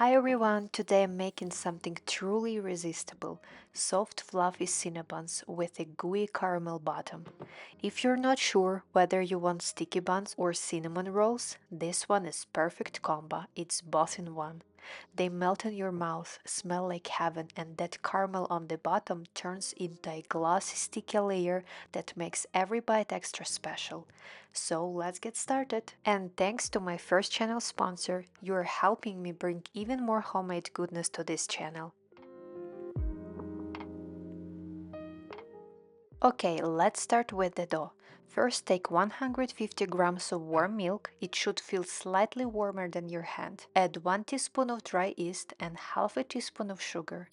Hi everyone, today I'm making something truly irresistible, soft fluffy Cinnabons with a gooey caramel bottom. If you're not sure whether you want sticky buns or cinnamon rolls, this one is perfect combo, it's both in one. They melt in your mouth, smell like heaven, and that caramel on the bottom turns into a glossy sticky layer that makes every bite extra special. So let's get started. And thanks to my first channel sponsor, you're helping me bring even more homemade goodness to this channel. Okay, let's start with the dough. First take 150 grams of warm milk, it should feel slightly warmer than your hand. Add 1 teaspoon of dry yeast and half a teaspoon of sugar.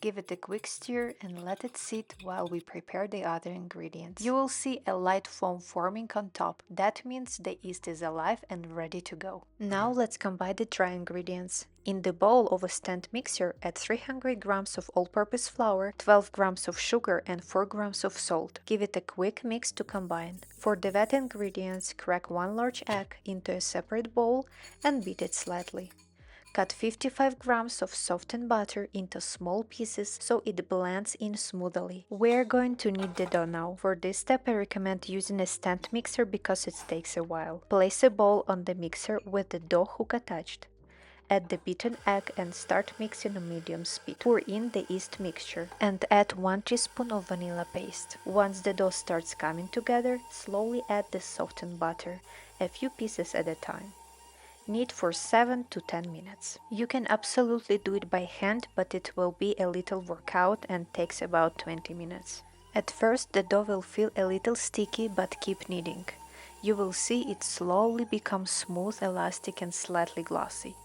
Give it a quick stir and let it sit while we prepare the other ingredients. You will see a light foam forming on top. That means the yeast is alive and ready to go. Now let's combine the dry ingredients. In the bowl of a stand mixer, add 300 grams of all-purpose flour, 12 grams of sugar and 4 grams of salt. Give it a quick mix to combine. For the wet ingredients, crack 1 large egg into a separate bowl and beat it slightly. Cut 55 grams of softened butter into small pieces so it blends in smoothly. We're going to knead the dough now. For this step I recommend using a stand mixer because it takes a while. Place a bowl on the mixer with the dough hook attached. Add the beaten egg and start mixing on medium speed. Pour in the yeast mixture and add 1 teaspoon of vanilla paste. Once the dough starts coming together, slowly add the softened butter, a few pieces at a time. Knead for 7 to 10 minutes. You can absolutely do it by hand, but it will be a little workout and takes about 20 minutes. At first the dough will feel a little sticky, but keep kneading. You will see it slowly become smooth, elastic and slightly glossy.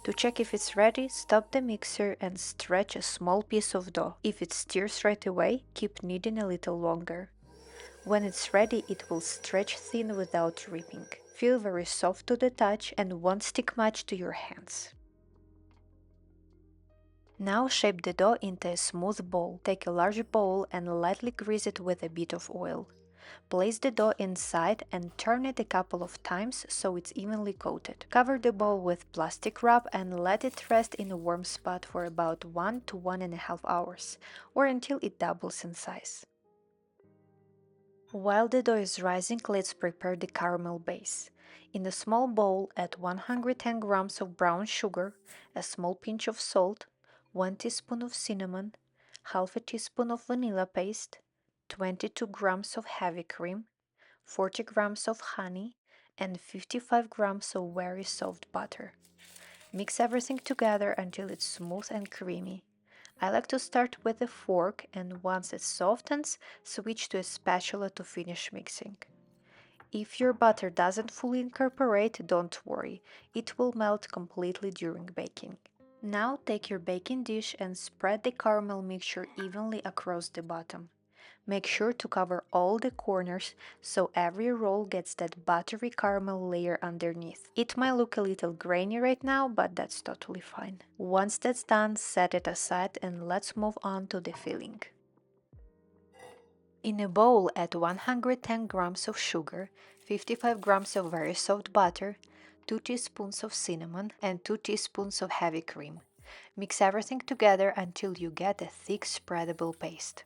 To check if it's ready, stop the mixer and stretch a small piece of dough. If it stirs right away, keep kneading a little longer. When it's ready, it will stretch thin without ripping. Feel very soft to the touch and won't stick much to your hands. Now shape the dough into a smooth ball. Take a large bowl and lightly grease it with a bit of oil. Place the dough inside and turn it a couple of times so it's evenly coated. Cover the bowl with plastic wrap and let it rest in a warm spot for about 1 to 1.5 hours, or until it doubles in size. While the dough is rising, let's prepare the caramel base. In a small bowl, add 110 grams of brown sugar, a small pinch of salt, 1 teaspoon of cinnamon, half a teaspoon of vanilla paste, 22 grams of heavy cream, 40 grams of honey, and 55 grams of very soft butter. Mix everything together until it's smooth and creamy. I like to start with a fork and once it softens, switch to a spatula to finish mixing. If your butter doesn't fully incorporate, don't worry, it will melt completely during baking. Now take your baking dish and spread the caramel mixture evenly across the bottom. Make sure to cover all the corners so every roll gets that buttery caramel layer underneath. It might look a little grainy right now, but that's totally fine. Once that's done, set it aside and let's move on to the filling. In a bowl, add 110 grams of sugar, 55 grams of very soft butter, 2 teaspoons of cinnamon, and 2 teaspoons of heavy cream. Mix everything together until you get a thick spreadable paste.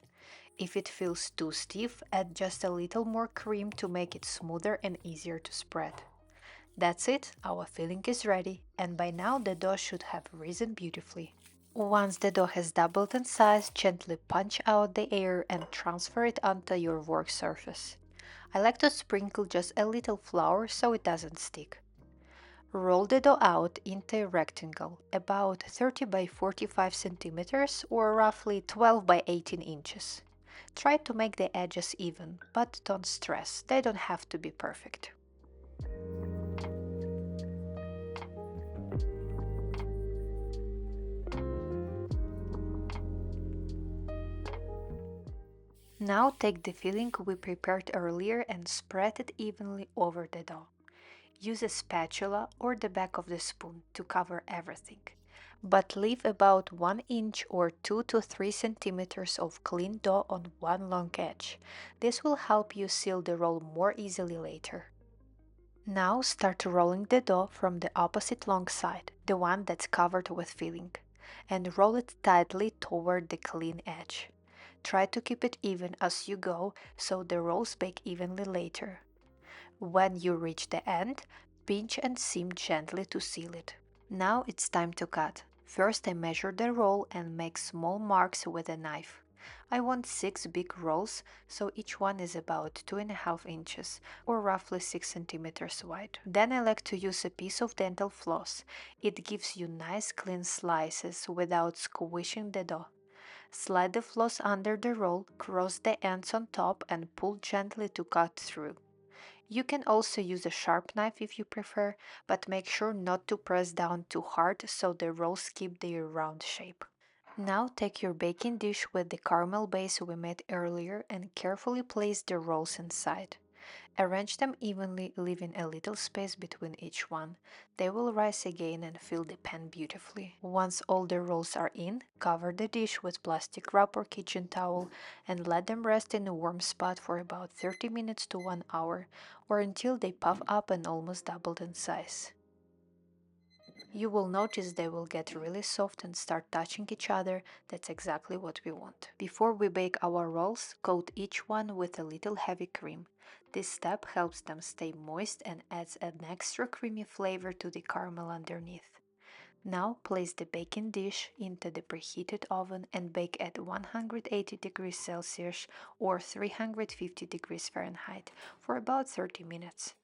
If it feels too stiff, add just a little more cream to make it smoother and easier to spread. That's it, our filling is ready, and by now the dough should have risen beautifully. Once the dough has doubled in size, gently punch out the air and transfer it onto your work surface. I like to sprinkle just a little flour so it doesn't stick. Roll the dough out into a rectangle, about 30 by 45 centimeters or roughly 12 by 18 inches. Try to make the edges even, but don't stress, they don't have to be perfect. Now take the filling we prepared earlier and spread it evenly over the dough. Use a spatula or the back of the spoon to cover everything, but leave about 1 inch or 2 to 3 centimeters of clean dough on one long edge. This will help you seal the roll more easily later. Now start rolling the dough from the opposite long side, the one that's covered with filling, and roll it tightly toward the clean edge. Try to keep it even as you go so the rolls bake evenly later. When you reach the end, pinch and seam gently to seal it. Now it's time to cut. First I measure the roll and make small marks with a knife. I want 6 big rolls, so each one is about 2.5 inches or roughly 6 centimeters wide. Then I like to use a piece of dental floss. It gives you nice clean slices without squishing the dough. Slide the floss under the roll, cross the ends on top and pull gently to cut through. You can also use a sharp knife if you prefer, but make sure not to press down too hard so the rolls keep their round shape. Now take your baking dish with the caramel base we made earlier and carefully place the rolls inside. Arrange them evenly, leaving a little space between each one. They will rise again and fill the pan beautifully. Once all the rolls are in, cover the dish with plastic wrap or kitchen towel and let them rest in a warm spot for about 30 minutes to 1 hour, or until they puff up and almost doubled in size. You will notice they will get really soft and start touching each other. That's exactly what we want. Before we bake our rolls, coat each one with a little heavy cream. This step helps them stay moist and adds an extra creamy flavor to the caramel underneath. Now place the baking dish into the preheated oven and bake at 180 degrees Celsius or 350 degrees Fahrenheit for about 30 minutes.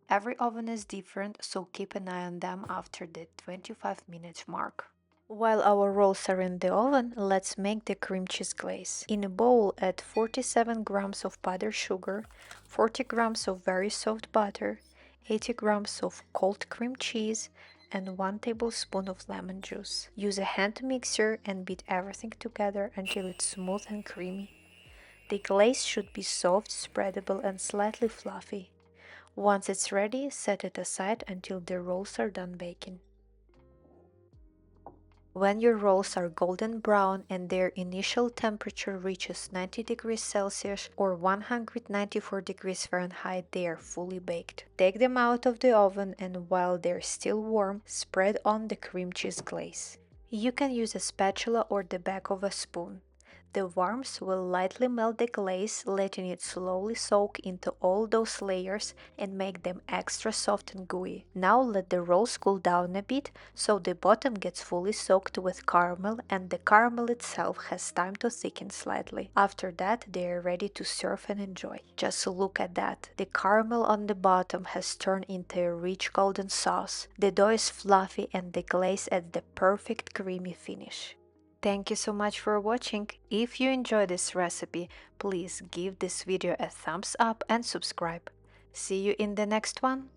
Every oven is different, so keep an eye on them after the 25-minute mark. While our rolls are in the oven, let's make the cream cheese glaze. In a bowl, add 47 grams of powdered sugar, 40 grams of very soft butter, 80 grams of cold cream cheese, and 1 tablespoon of lemon juice. Use a hand mixer and beat everything together until it's smooth and creamy. The glaze should be soft, spreadable, and slightly fluffy. Once it's ready, set it aside until the rolls are done baking. When your rolls are golden brown and their initial temperature reaches 90 degrees Celsius or 194 degrees Fahrenheit, they are fully baked. Take them out of the oven and while they're still warm, spread on the cream cheese glaze. You can use a spatula or the back of a spoon. The warmth will lightly melt the glaze, letting it slowly soak into all those layers and make them extra soft and gooey. Now let the rolls cool down a bit so the bottom gets fully soaked with caramel and the caramel itself has time to thicken slightly. After that, they are ready to serve and enjoy. Just look at that. The caramel on the bottom has turned into a rich golden sauce. The dough is fluffy and the glaze adds the perfect creamy finish. Thank you so much for watching. If you enjoyed this recipe, please give this video a thumbs up and subscribe. See you in the next one.